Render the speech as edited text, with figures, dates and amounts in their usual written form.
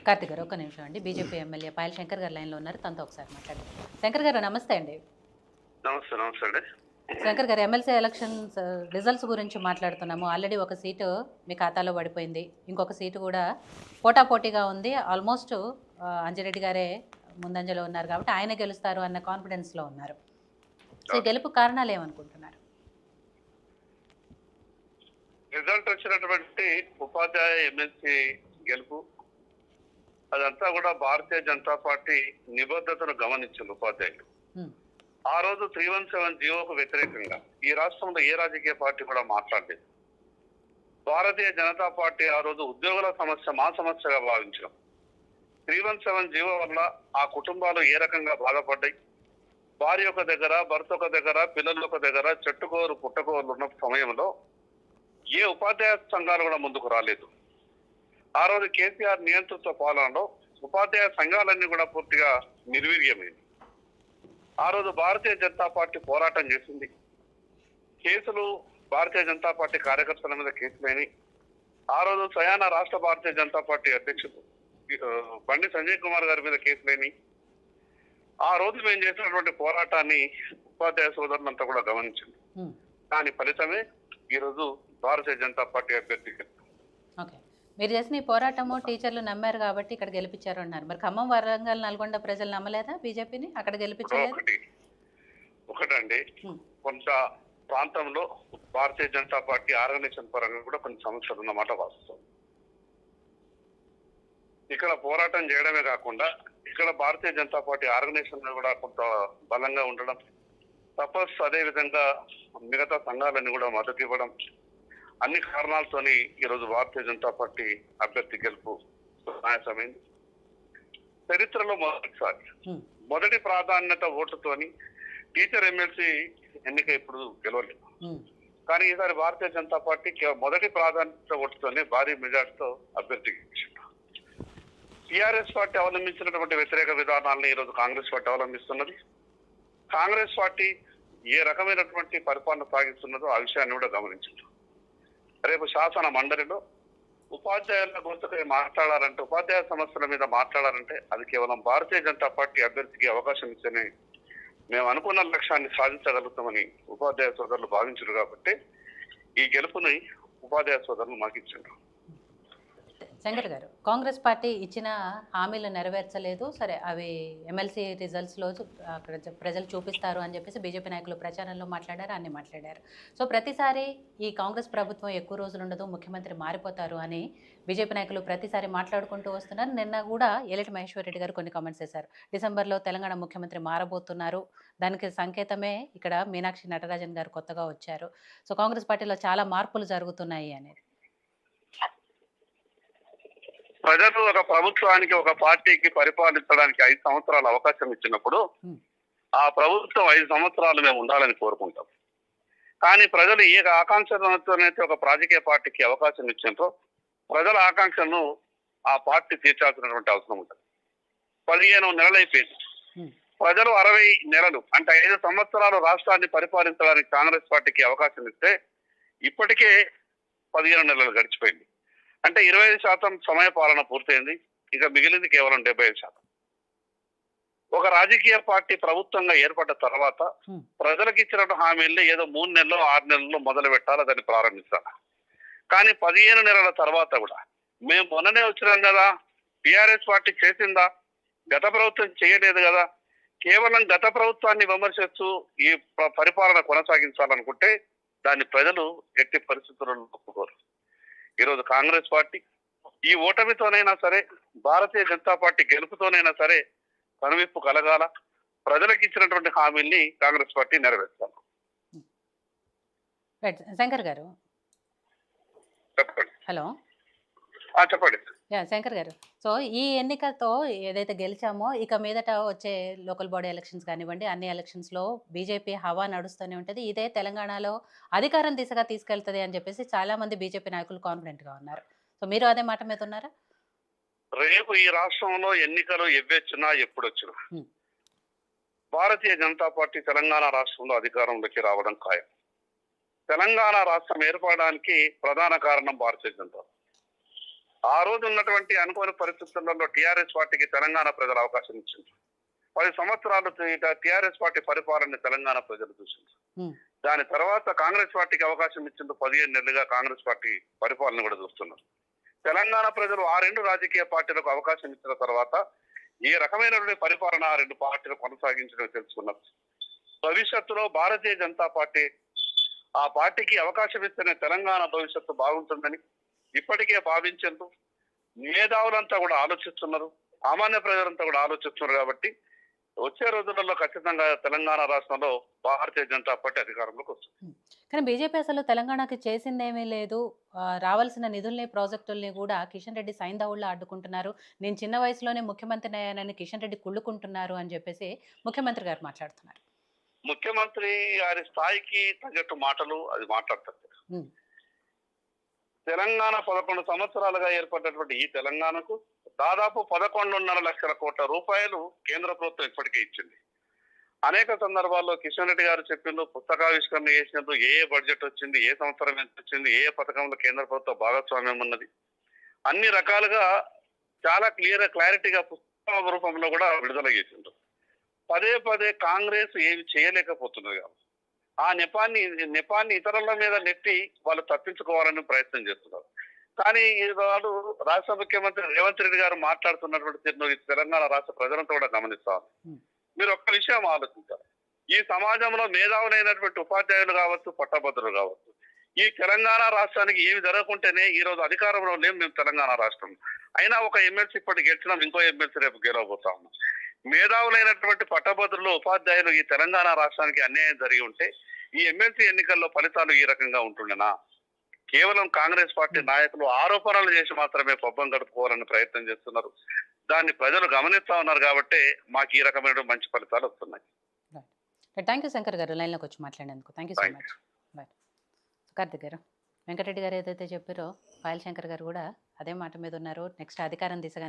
కార్తిక్ గారు ఒక్క నిమిషం అండి. బీజేపీ ఎమ్మెల్యే పాయల్ శంకర్ గారు లైన్‌లో ఉన్నారు. తనతో ఒకసారి మాట్లాడండి. శంకర్ గారు నమస్తే అండి. నమస్తే. నమస్తే అండి. శంకర్ గారు ఎమ్మెల్సీ ఎలక్షన్స్ రిజల్ట్స్ గురించి మాట్లాడుతున్నాము. ఆల్రెడీ ఒక సీటు మీ ఖాతాలో పడిపోయింది. ఇంకొక సీటు కూడా పోటాపోటీగా ఉంది. ఆల్మోస్ట్ అంజిరెడ్డి గారే ముందంజలో ఉన్నారు కాబట్టి ఆయన గెలుస్తారు అన్న కాన్ఫిడెన్స్‌లో ఉన్నారు. సో ఈ అవును. గెలుపు కారణాలు ఏమనుకుంటున్నారు? రిజల్ట్ వచ్చినటువంటి ఉపాధ్యాయ ఎమ్మెల్సీ గెలుపు అదంతా కూడా భారతీయ జనతా పార్టీ నిబద్ధతను గమనించింది ఉపాధ్యాయులు. హ్మ్. ఆ రోజు 317 జీవోకు వ్యతిరేకంగా ఈ రాష్ట్రంలో ఏ రాజకీయ పార్టీ కూడా మాట్లాడలేదు. భారతీయ జనతా పార్టీ ఆ రోజు ఉద్యోగుల సమస్య మా సమస్యగా భావించాం. 317 జీవో వల్ల ఆ కుటుంబాలు ఏ రకంగా బాధపడ్డాయి, భార్య ఒక దగ్గర, భర్త ఒక దగ్గర, పిల్లలు ఒక దగ్గర, చెట్టుకోరు పుట్టకోరు ఉన్న సమయంలో ఏ ఉపాధ్యాయ సంఘాలు కూడా ముందుకు రాలేదు. ఆ రోజు కేసీఆర్ నియంతృత్వ పాలనలో ఉపాధ్యాయ సంఘాలన్నీ కూడా పూర్తిగా నిర్వీర్యమైంది. ఆ రోజు భారతీయ జనతా పార్టీ పోరాటం చేసింది. కేసులు భారతీయ జనతా పార్టీ కార్యకర్తల మీద కేసులైనవి. ఆ రోజు స్వయాన రాష్ట్ర భారతీయ జనతా పార్టీ అధ్యక్షుడు బండి సంజయ్ కుమార్ గారి మీద కేసులైనవి. ఆ రోజు మేము చేసినటువంటి పోరాటాన్ని ఉపాధ్యాయ సోదరులంతా కూడా గమనించింది. హ్మ్. దాని ఫలితమే ఈరోజు భారతీయ జనతా పార్టీ అభ్యర్థికి. ఓకే. మీరు చేసిన ఈ పోరాటము టీచర్లు నమ్మారు కాబట్టి ఇక్కడ గెలిపించారు అన్నారు. మరి ఖమ్మం, వరంగల్, నల్గొండ ప్రజలు నమ్మలేదా బీజేపీని? అక్కడ గెలిపించలేదు? ఒకటండి, హ్మ్. కొంత ప్రాంతంలో భారతీయ జనతా పార్టీ ఆర్గనైజేషన్ పరంగా కూడా కొన్ని సమస్యలు ఉన్నమాట వాస్తవం. ఇక్కడ పోరాటం చేయడమే కాకుండా ఇక్కడ భారతీయ జనతా పార్టీ ఆర్గనైజేషన్ కూడా కొంత బలంగా ఉండడం, తపస్ అదే విధంగా మిగతా సంఘాలన్నీ కూడా మద్దతు ఇవ్వడం, అన్ని కారణాలతోని ఈరోజు భారతీయ జనతా పార్టీ అభ్యర్థి గెలుపు సునాయాసమైంది. చరిత్రలో మొదటిసారి హ్మ్. మొదటి ప్రాధాన్యత ఓటుతోని టీచర్ ఎమ్మెల్సీ ఎన్నిక ఇప్పుడు గెలవలేదు. హ్మ్. కానీ ఈసారి భారతీయ జనతా పార్టీ మొదటి ప్రాధాన్యత ఓటుతోనే భారీ మెజార్టీతో అభ్యర్థి గెలిచింది. టీఆర్ఎస్ పార్టీ అవలంబించినటువంటి వ్యతిరేక విధానాలను ఈరోజు కాంగ్రెస్ పార్టీ అవలంబిస్తున్నది. కాంగ్రెస్ పార్టీ ఏ రకమైనటువంటి పరిపాలన సాగిస్తున్నదో ఆ విషయాన్ని కూడా గమనించింది. రేపు శాసన మండలిలో ఉపాధ్యాయుల గొంతుకై మాట్లాడాలంటే, ఉపాధ్యాయ సమస్యల మీద మాట్లాడాలంటే అది కేవలం భారతీయ జనతా పార్టీ అభ్యర్థికి అవకాశం ఇస్తేనే మేము అనుకున్న లక్ష్యాన్ని సాధించగలుగుతామని ఉపాధ్యాయ సోదరులు భావించారు. కాబట్టి ఈ గెలుపుని ఉపాధ్యాయ సోదరులు మాకు ఇచ్చారు. శంకర్ గారు, కాంగ్రెస్ పార్టీ ఇచ్చిన హామీలు నెరవేర్చలేదు. సరే, అవి ఎమ్మెల్సీ రిజల్ట్స్‌లో అక్కడ ప్రజలు చూపిస్తారు అని చెప్పేసి బీజేపీ నాయకులు ప్రచారంలో మాట్లాడారు, అన్నీ మాట్లాడారు. సో ప్రతిసారి ఈ కాంగ్రెస్ ప్రభుత్వం ఎక్కువ రోజులు ఉండదు, ముఖ్యమంత్రి మారిపోతారు అని బీజేపీ నాయకులు ప్రతిసారి మాట్లాడుకుంటూ వస్తున్నారు. నిన్న కూడా ఏలేటి మహేశ్వర్ రెడ్డి గారు కొన్ని కామెంట్స్ చేశారు. డిసెంబర్‌లో తెలంగాణ ముఖ్యమంత్రి మారబోతున్నారు. దానికి సంకేతమే ఇక్కడ మీనాక్షి నటరాజన్ గారు కొత్తగా వచ్చారు. సో కాంగ్రెస్ పార్టీలో చాలా మార్పులు జరుగుతున్నాయి అనేది. ప్రజలు ఒక ప్రభుత్వానికి, ఒక పార్టీకి పరిపాలించడానికి 5 సంవత్సరాల అవకాశం ఇచ్చినప్పుడు హ్మ్. ఆ ప్రభుత్వం 5 సంవత్సరాలు మేము ఉండాలని కోరుకుంటాం. కానీ ప్రజలు ఏ ఆకాంక్షతోనైతే ఒక రాజకీయ పార్టీకి అవకాశం ఇచ్చిందో ప్రజల ఆకాంక్షను ఆ పార్టీ తీర్చాల్సినటువంటి అవసరం ఉంటుంది. 15 నెలలు అయిపోయింది. హ్మ్. ప్రజలు 60 నెలలు అంటే 5 సంవత్సరాలు రాష్ట్రాన్ని పరిపాలించడానికి కాంగ్రెస్ పార్టీకి అవకాశం ఇస్తే ఇప్పటికే 15 నెలలు గడిచిపోయింది. అంటే 25% సమయ పాలన పూర్తయింది. ఇక మిగిలింది కేవలం 75%. ఒక రాజకీయ పార్టీ ప్రభుత్వంగా ఏర్పడ్డ తర్వాత హ్మ్. ప్రజలకు ఇచ్చిన హామీల్ని ఏదో 3 నెలలు 6 నెలల్లో మొదలు పెట్టాలి, దాన్ని ప్రారంభించాలి. కానీ 15 నెలల తర్వాత కూడా మేము మొన్ననే వచ్చినాం కదా, టీఆర్ఎస్ పార్టీ చేసిందా, గత ప్రభుత్వం చేయలేదు కదా, కేవలం గత ప్రభుత్వాన్ని విమర్శిస్తూ ఈ పరిపాలన కొనసాగించాలనుకుంటే దాన్ని ప్రజలు ఎట్టి పరిస్థితుల్లో ఒప్పుకోరు. ఈరోజు కాంగ్రెస్ పార్టీ ఈ ఓటమితోనైనా సరే, భారతీయ జనతా పార్టీ గెలుపుతోనైనా సరే కనువిప్పు కలగాల, ప్రజలకు ఇచ్చినటువంటి హామీల్ని కాంగ్రెస్ పార్టీ నెరవేర్చాలి. రైట్. శంకర్ గారు, చెప్పండి. హలో. చెప్పండి. శంకర్ గారు, సో ఈ ఎన్నికతో ఏదైతే గెలిచామో ఇక మీదట వచ్చే లోకల్ బాడీ ఎలక్షన్స్ కానివ్వండి, అన్ని ఎలక్షన్స్‌లో బీజేపీ హవా నడుస్తూనే ఉంటది. ఇదే తెలంగాణలో అధికారం దిశగా తీసుకెళ్తది అని చెప్పేసి చాలామంది బీజేపీ నాయకులు కాన్ఫిడెంట్‌గా ఉన్నారు. సో మీరు అదే మాట మీద ఉన్నారా? రేపు ఈ రాష్ట్రంలో ఎన్నికలు ఎవ్వొచ్చినా ఎప్పుడొచ్చినా హ్మ్. భారతీయ జనతా పార్టీ తెలంగాణ రాష్ట్రంలో అధికారంలోకి రావడం ఖాయం. తెలంగాణ రాష్ట్రం ఏర్పడడానికి ప్రధాన కారణం భారతీయ జనతా. ఆ రోజు ఉన్నటువంటి అనుకోని పరిస్థితులలో టీఆర్ఎస్ పార్టీకి తెలంగాణ ప్రజలు అవకాశం ఇచ్చింది. 10 సంవత్సరాలు టీఆర్ఎస్ పార్టీ పరిపాలన తెలంగాణ ప్రజలు చూసింది. ఉమ్, దాని తర్వాత కాంగ్రెస్ పార్టీకి అవకాశం ఇచ్చింది. 15 నెలలుగా కాంగ్రెస్ పార్టీ పరిపాలన కూడా చూస్తున్నారు. తెలంగాణ ప్రజలు ఆ 2 రాజకీయ పార్టీలకు అవకాశం ఇచ్చిన తర్వాత ఏ రకమైనటువంటి పరిపాలన ఆ 2 పార్టీలు కొనసాగించడం తెలుసుకున్నారు. భవిష్యత్తులో భారతీయ జనతా పార్టీ ఆ పార్టీకి అవకాశం ఇస్తేనే తెలంగాణ భవిష్యత్తు బాగుంటుందని ఇప్పటికే భావించేందుకు మేధావులంతా కూడా ఆలోచిస్తున్నారు. సామాన్య ప్రజలంతా కూడా ఆలోచిస్తున్నారు. కాబట్టి వచ్చే రోజులలో ఖచ్చితంగా తెలంగాణ రాష్ట్రంలో భారతీయ జనతా పార్టీ అధికారంలోకి వస్తుంది. కానీ బీజేపీ అసలు తెలంగాణకి చేసిందేమీ లేదు. రావాల్సిన నిధుల్ని ప్రాజెక్టుల్ని కూడా కిషన్ రెడ్డి సైంధవుల్లో అడ్డుకుంటున్నారు. నేను చిన్న వయసులోనే ముఖ్యమంత్రి అయ్యానని కిషన్ రెడ్డి కుళ్ళుకుంటున్నారు అని చెప్పేసి ముఖ్యమంత్రి గారు మాట్లాడుతున్నారు. ముఖ్యమంత్రి గారి స్థాయికి తగ్గట్టు మాటలు అది మాట్లాడతారు. ఉమ్, తెలంగాణ 11 సంవత్సరాలుగా ఏర్పడినటువంటి ఈ తెలంగాణకు దాదాపు 11.5 లక్షల కోట్ల రూపాయలు కేంద్ర ప్రభుత్వం ఇప్పటికే ఇచ్చింది. అనేక సందర్భాల్లో కిషన్ రెడ్డి గారు చెప్పిండు, పుస్తకావిష్కరణ చేసినప్పుడు ఏ బడ్జెట్ వచ్చింది, ఏ సంవత్సరం ఎంత వచ్చింది, ఏ పథకంలో కేంద్ర ప్రభుత్వ భాగస్వామ్యం ఉన్నది, అన్ని రకాలుగా చాలా క్లారిటీగా పుస్తక రూపంలో కూడా విడుదల చేసిండ్రు. పదే పదే కాంగ్రెస్ ఏమి చేయలేకపోతున్నది కాబట్టి ఆ నెపాన్ని ఇతరుల మీద నెట్టి వాళ్ళు తప్పించుకోవాలని ప్రయత్నం చేస్తున్నారు. కానీ వాళ్ళు రాష్ట్ర ముఖ్యమంత్రి రేవంత్ రెడ్డి గారు మాట్లాడుతున్నటువంటి తీరును ఈ తెలంగాణ రాష్ట్ర ప్రజలంతా కూడా గమనిస్తారు. మీరు ఒక్క విషయం ఆలోచించాలి. ఈ సమాజంలో మేధావులైనటువంటి ఉపాధ్యాయులు కావచ్చు, పట్టభద్రులు కావచ్చు, ఈ తెలంగాణ రాష్ట్రానికి ఏమి జరగకుంటేనే ఈ రోజు అధికారంలో లేము మేము తెలంగాణ రాష్ట్రం. అయినా ఒక ఎమ్మెల్సీ ఇప్పటి గెలిచినాం, ఇంకో ఎమ్మెల్సీ రేపు గెలవబోతా ఉన్నాం. మేధావులైనటువంటి పట్టభద్రులు ఉపాధ్యాయులు ఈ తెలంగాణ రాష్ట్రానికి అన్యాయం జరిగి ఉంటే ఈ ఎమ్మెల్సీ ఎన్నికల్లో ఫలితాలు ఈ రకంగా ఉంటుండేనా? కేవలం కాంగ్రెస్ పార్టీ నాయకులు ఆరోపణలు చేసి మాత్రమే పబ్బం గడుపుకోవాలని ప్రయత్నం చేస్తున్నారు. దాన్ని ప్రజలు గమనిస్తా ఉన్నారు కాబట్టి మాకు ఈ రకమైన మంచి ఫలితాలు వస్తున్నాయి. థ్యాంక్ యూ శంకర్ గారు, లైన్లోకి వచ్చి మాట్లాడేందుకు thank you so much. Bye. Karthik గారు, వెంకటరెడ్డి గారు ఏదైతే చెప్పారో పాయల్ శంకర్ గారు కూడా అదే మాట మీద ఉన్నారు. నెక్స్ట్ అధికారం దిశగా